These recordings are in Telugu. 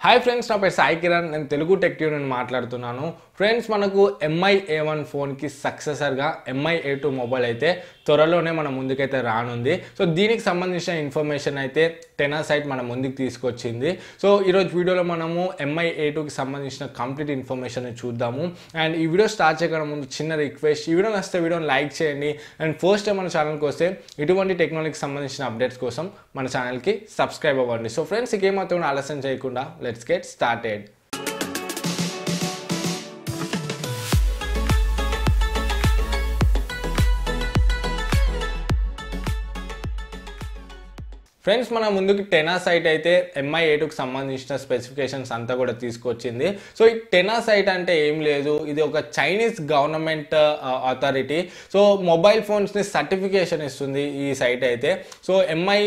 హాయ్ ఫ్రెండ్స్, నా పేరు సాయి కిరణ్. నేను తెలుగు టెక్ ట్యూన్ అని మాట్లాడుతున్నాను. ఫ్రెండ్స్, మనకు Mi A1 ఫోన్కి సక్సెసర్గా Mi A2 మొబైల్ అయితే త్వరలోనే మన ముందుకైతే రానుంది. సో దీనికి సంబంధించిన ఇన్ఫర్మేషన్ అయితే టెనాసైట్ మన ముందుకు తీసుకొచ్చింది. సో ఈరోజు వీడియోలో మనము Mi A2కి సంబంధించిన కంప్లీట్ ఇన్ఫర్మేషన్ చూద్దాము. అండ్ ఈ వీడియో స్టార్ట్ చేయడం ముందు చిన్న రిక్వెస్ట్, ఈ వీడియో నచ్చితే వీడియోని లైక్ చేయండి. అండ్ ఫస్ట్ టైం మన ఛానల్కి వస్తే ఇటువంటి టెక్నాలజీకి సంబంధించిన అప్డేట్స్ కోసం మన ఛానల్కి సబ్స్క్రైబ్ అవ్వండి. సో ఫ్రెండ్స్, ఏమాత్రం ఆలస్యం చేయకుండా let's get started. ఫ్రెండ్స్, మన ముందుకి టెనాసైట్ అయితే Mi A2కి సంబంధించిన స్పెసిఫికేషన్స్ అంతా కూడా తీసుకొచ్చింది. సో ఈ టెనాసైట్ అంటే ఏం లేదు, ఇది ఒక Chinese government authority. So mobile ఫోన్స్ని సర్టిఫికేషన్ ఇస్తుంది ఈ సైట్ అయితే. సో Mi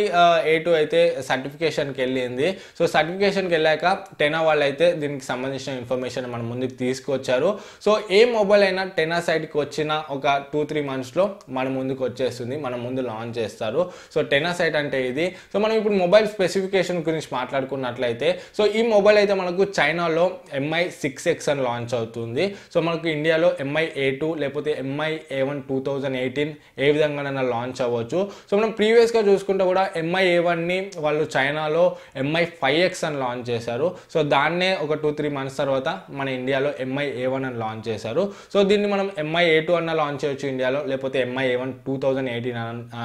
A2 అయితే సర్టిఫికేషన్కి వెళ్ళింది. సో సర్టిఫికేషన్కి వెళ్ళాక టెనా వాళ్ళు అయితే దీనికి సంబంధించిన ఇన్ఫర్మేషన్ మన ముందుకు తీసుకొచ్చారు. సో ఏ మొబైల్ అయినా టెనాసైట్కి వచ్చిన ఒక 2-3 మంత్స్లో మన ముందుకు వచ్చేస్తుంది, మన ముందు లాంచ్ చేస్తారు. సో టెనాసైట్ అంటే ఇది. సో మనం ఇప్పుడు మొబైల్ స్పెసిఫికేషన్ గురించి మాట్లాడుకున్నట్లయితే, సో ఈ మొబైల్ అయితే మనకు చైనాలో Mi 6X అని లాంచ్ అవుతుంది. సో మనకు ఇండియాలో Mi A2 లేకపోతే Mi A1 2018 ఏ విధంగానైనా లాంచ్ అవ్వచ్చు. సో మనం ప్రీవియస్గా చూసుకుంటే కూడా Mi A1ని వాళ్ళు చైనాలో Mi 5X అని లాంచ్ చేశారు. సో దాన్నే ఒక 2-3 మంత్స్ తర్వాత మన ఇండియాలో Mi A1 అని లాంచ్ చేశారు. సో దీన్ని మనం Mi A2 అన్న లాంచ్ చేయొచ్చు ఇండియాలో, లేకపోతే Mi A1 2018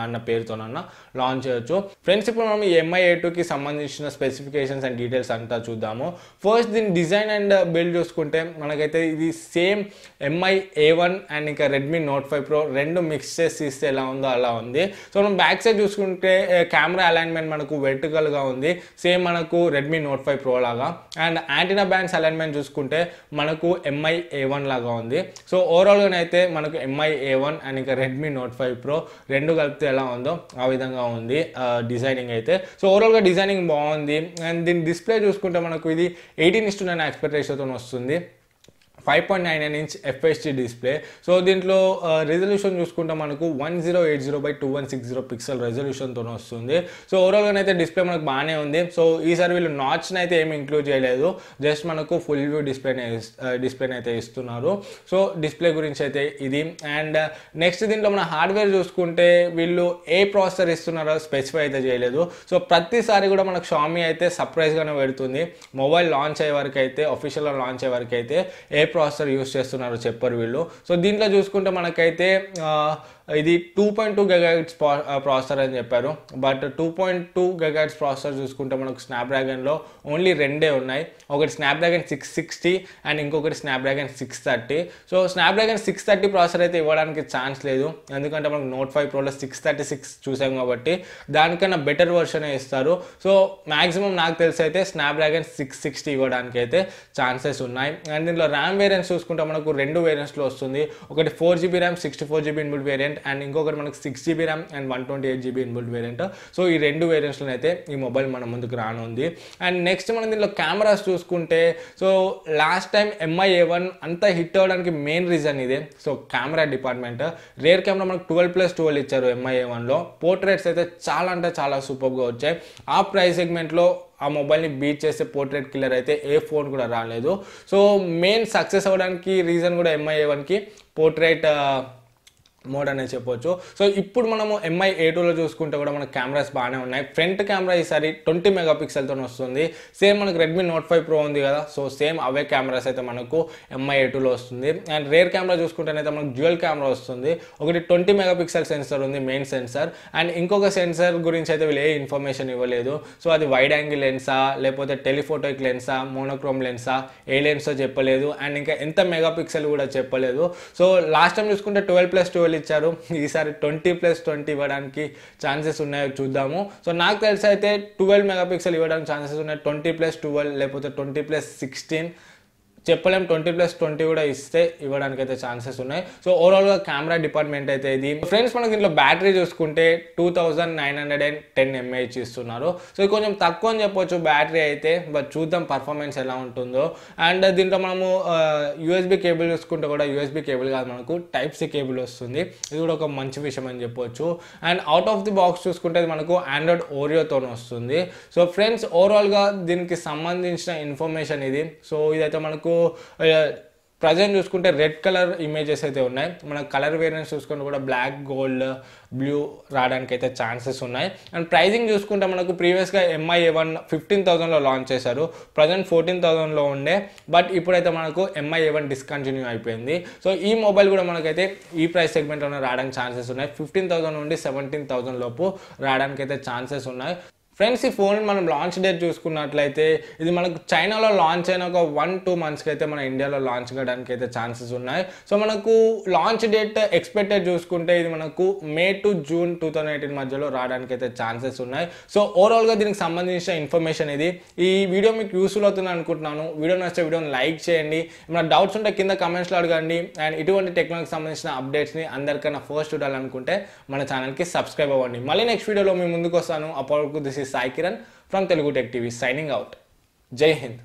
అన్న పేరుతోనన్నా లాంచ్ చేయొచ్చు. ఫ్రెండ్స్, ఇప్పుడు మనం ఈ Mi A2కి సంబంధించిన స్పెసిఫికేషన్స్ అండ్ డీటెయిల్స్ అంతా చూద్దాము. ఫస్ట్ దీని డిజైన్ అండ్ బిల్డ్ చూసుకుంటే మనకైతే ఇది సేమ్ Mi A1 అండ్ ఇంకా రెడ్మీ నోట్ 5 Pro రెండు మిక్స్ చేసి తీస్తే ఎలా ఉందో అలా ఉంది. సో మనం బ్యాక్ సైడ్ చూసుకుంటే కెమెరా అలైన్మెంట్ మనకు వెర్టికల్గా ఉంది, సేమ్ మనకు రెడ్మీ నోట్ 5 Pro లాగా. అండ్ యాంటీనా బ్యాండ్స్ అలైన్మెంట్ చూసుకుంటే మనకు Mi A1 లాగా ఉంది. సో ఓవరాల్గా అయితే మనకు Mi A1 అండ్ ఇంకా రెడ్మీ నోట్ 5 Pro రెండు కలిపితే ఎలా ఉందో ఆ విధంగా ఉంది డిజైనింగ్ అయితే. సో ఓవరాల్గా డిజైనింగ్ బాగుంది. అండ్ దీని డిస్ప్లే చూసుకుంటే మనకు ఇది 18:9 ఆస్పెక్ట్ రేషియోతో వస్తుంది, 5.99 ఇంచ్ FHD డిస్ప్లే. సో దీంట్లో రెజల్యూషన్ చూసుకుంటే మనకు 1080x2160 పిక్సెల్ రెజల్యూషన్తో వస్తుంది. సో ఓవరాల్గా అయితే డిస్ప్లే మనకు బాగానే ఉంది. సో ఈసారి వీళ్ళు నాచ్ని అయితే ఏమి ఇంక్లూడ్ చేయలేదు, జస్ట్ మనకు ఫుల్ వ్యూ డిస్ప్లేని అయితే ఇస్తున్నారు. సో డిస్ప్లే గురించి అయితే ఇది. అండ్ నెక్స్ట్ దీంట్లో మన హార్డ్వేర్ చూసుకుంటే వీళ్ళు ఏ ప్రాసెసర్ ఇస్తున్నారో స్పెసిఫై అయితే చేయలేదు. సో ప్రతిసారి కూడా మనకు Xiaomi అయితే సర్ప్రైజ్గానే పెడుతుంది. మొబైల్ లాంచ్ అయ్యే వరకు అయితే, అఫీషియల్గా లాంచ్ అయ్యే వరకు అయితే ఏ ప్రాసెసర్ యూస్ చేస్తున్నారు చెప్పరు వీళ్ళు. సో దీంట్లో చూసుకుంటే మనకైతే ఇది 2.2 GHz ప్రాసెసర్ అని చెప్పారు. బట్ 2.2 GHz ప్రాసెసర్ చూసుకుంటే మనకు స్నాప్డ్రాగన్లో ఓన్లీ రెండే ఉన్నాయి, ఒకటి స్నాప్డ్రాగన్ 660 అండ్ ఇంకొకటి స్నాప్డ్రాగన్ 630. సో స్నాప్డ్రాగన్ 630 ప్రాసెసర్ అయితే ఇవ్వడానికి ఛాన్స్ లేదు, ఎందుకంటే మనకు నోట్ 5 Proలో 636 చూసాం కాబట్టి దానికన్నా బెటర్ వర్షనే ఇస్తారు. సో మ్యాక్సిమం నాకు తెలిసి అయితే స్నాప్డ్రాగన్ 660 ఇవ్వడానికి అయితే ఛాన్సెస్ ఉన్నాయి. అండ్ దీంట్లో ర్యామ్ వేరియంట్స్ చూసుకుంటే మనకు రెండు వేరియంట్స్లో వస్తుంది, ఒకటి 4GB RAM 64GB inbuilt variant and ఇంకొకటి మనకు 6GB RAM and 128GB inbuilt variant. So ఈ రెండు వేరియంట్స్లో అయితే ఈ మొబైల్ మన ముందుకు రానుంది. అండ్ నెక్స్ట్ మనం దీంట్లో కెమెరాస్ చూసుకుంటే, so last time Mi A1 అంతా హిట్ అవ్వడానికి మెయిన్ రీజన్ ఇదే. So camera department, rear camera మనకు 12+12 ఇచ్చారు Mi A1లో. పోర్ట్రేట్స్ అయితే చాలా అంటే చాలా సూపర్గా వచ్చాయి. ఆ ప్రైస్ సెగ్మెంట్లో ఆ మొబైల్ని బీట్ చేసే పోర్ట్రేట్ కిల్లర్ అయితే ఏ ఫోన్ కూడా రాలేదు. సో మెయిన్ సక్సెస్ అవ్వడానికి రీజన్ కూడా Mi A1కి పోర్ట్రేట్ మోడ్ అనేది చెప్పొచ్చు. సో ఇప్పుడు మనము Mi A2లో చూసుకుంటే కూడా మన కెమెరాస్ బాగానే ఉన్నాయి. ఫ్రంట్ కెమెరా ఈసారి 20 మెగాపిక్సెల్తో వస్తుంది, సేమ్ మనకు రెడ్మీ నోట్ 5 Pro ఉంది కదా, సో సేమ్ అవే కెమెరాస్ అయితే మనకు Mi A2లో వస్తుంది. అండ్ రేర్ కెమెరా చూసుకుంటేనైతే మనకు డ్యూయల్ కెమెరా వస్తుంది, ఒకటి 20 మెగాపిక్సెల్ సెన్సర్ ఉంది మెయిన్ సెన్సర్, అండ్ ఇంకొక సెన్సర్ గురించి అయితే వీళ్ళు ఏ ఇన్ఫర్మేషన్ ఇవ్వలేదు. సో అది వైడ్ యాంగిల్ లెన్సా లేకపోతే టెలిఫోటోయిక్ లెన్సా మోనోక్రోమ్ లెన్సా ఏ లెన్సో చెప్పలేదు, అండ్ ఇంకా ఎంత మెగాపిక్సెల్ కూడా చెప్పలేదు. సో లాస్ట్ టైం చూసుకుంటే 12+12 ఇచ్చారు, ఈసారి 20+20 ఇవ్వడానికి ఛాన్సెస్ ఉన్నాయో చూద్దాము. సో నాకు తెలిసి అయితే 12 మెగాపిక్సెల్ ఇవ్వడానికి ఛాన్సెస్ ఉన్నాయి, 20+12 లేకపోతే 20+16 చెప్పలేం 20+20 కూడా ఇస్తే ఇవ్వడానికి అయితే ఛాన్సెస్ ఉన్నాయి. సో ఓవరాల్గా కెమెరా డిపార్ట్మెంట్ అయితే ఇది. ఫ్రెండ్స్ మనకి దీంట్లో బ్యాటరీ చూసుకుంటే 2910 mAh ఇస్తున్నారు. సో ఇది కొంచెం తక్కువ అని చెప్పొచ్చు బ్యాటరీ అయితే, బట్ చూద్దాం పర్ఫార్మెన్స్ ఎలా ఉంటుందో. అండ్ దీంట్లో మనము USB కేబుల్ చూసుకుంటే కూడా USB కేబుల్ కాదు, మనకు టైప్ సి కేబుల్ వస్తుంది. ఇది కూడా ఒక మంచి విషయం అని చెప్పొచ్చు. And out of the box చూసుకుంటే మనకు ఆండ్రాయిడ్ ఓరియోతో వస్తుంది. సో ఫ్రెండ్స్ ఓవరాల్గా దీనికి సంబంధించిన ఇన్ఫర్మేషన్ ఇది. సో ఇదైతే మనకు ప్రజెంట్ చూసుకుంటే రెడ్ కలర్ ఇమేజెస్ అయితే ఉన్నాయి. మనకు కలర్ వేరియంట్స్ చూసుకుంటే కూడా బ్లాక్, గోల్డ్, బ్లూ రావడానికి అయితే ఛాన్సెస్ ఉన్నాయి. అండ్ ప్రైజింగ్ చూసుకుంటే మనకు ప్రీవియస్గా Mi A1 15,000లో లాంచ్ చేశారు, ప్రజెంట్ 14,000లో ఉండే, బట్ ఇప్పుడైతే మనకు Mi A1 డిస్కంటిన్యూ అయిపోయింది. సో ఈ మొబైల్ కూడా మనకైతే ఈ ప్రైస్ సెగ్మెంట్లోనే రావడానికి ఛాన్సెస్ ఉన్నాయి. 15,000 నుండి 17,000 లోపు రావడానికి అయితే ఛాన్సెస్ ఉన్నాయి. ఫ్రెండ్స్ ఈ ఫోన్ మనం లాంచ్ డేట్ చూసుకున్నట్లయితే ఇది మనకు చైనాలో లాంచ్ అయిన ఒక 1-2 మంత్స్కి అయితే మన ఇండియాలో లాంచ్ కావడానికి అయితే ఛాన్సెస్ ఉన్నాయి. సో మనకు లాంచ్ డేట్ ఎక్స్పెక్టెడ్ చూసుకుంటే ఇది మనకు మే టు జూన్ 2018 మధ్యలో రావడానికి అయితే ఛాన్సెస్ ఉన్నాయి. సో ఓవరాల్గా దీనికి సంబంధించిన ఇన్ఫర్మేషన్ ఇది. ఈ వీడియో మీకు యూస్ఫుల్ అవుతుంది అనుకుంటున్నాను. వీడియో నచ్చితే వీడియోని లైక్ చేయండి. ఏమైనా డౌట్స్ ఉంటే కింద కమెంట్స్లో అడగండి. అండ్ ఇటువంటి టెక్నాలజీకి సంబంధించిన అప్డేట్స్ని అందరికన్నా ఫస్ట్ చూడాలనుకుంటే మన ఛానల్కి సబ్స్క్రైబ్ అవ్వండి. మళ్ళీ నెక్స్ట్ వీడియోలో మీ ముందుకు వస్తాను. అప్పటివరకు this is Sai Kiran from Telugu Tech TV signing out. Jai Hind.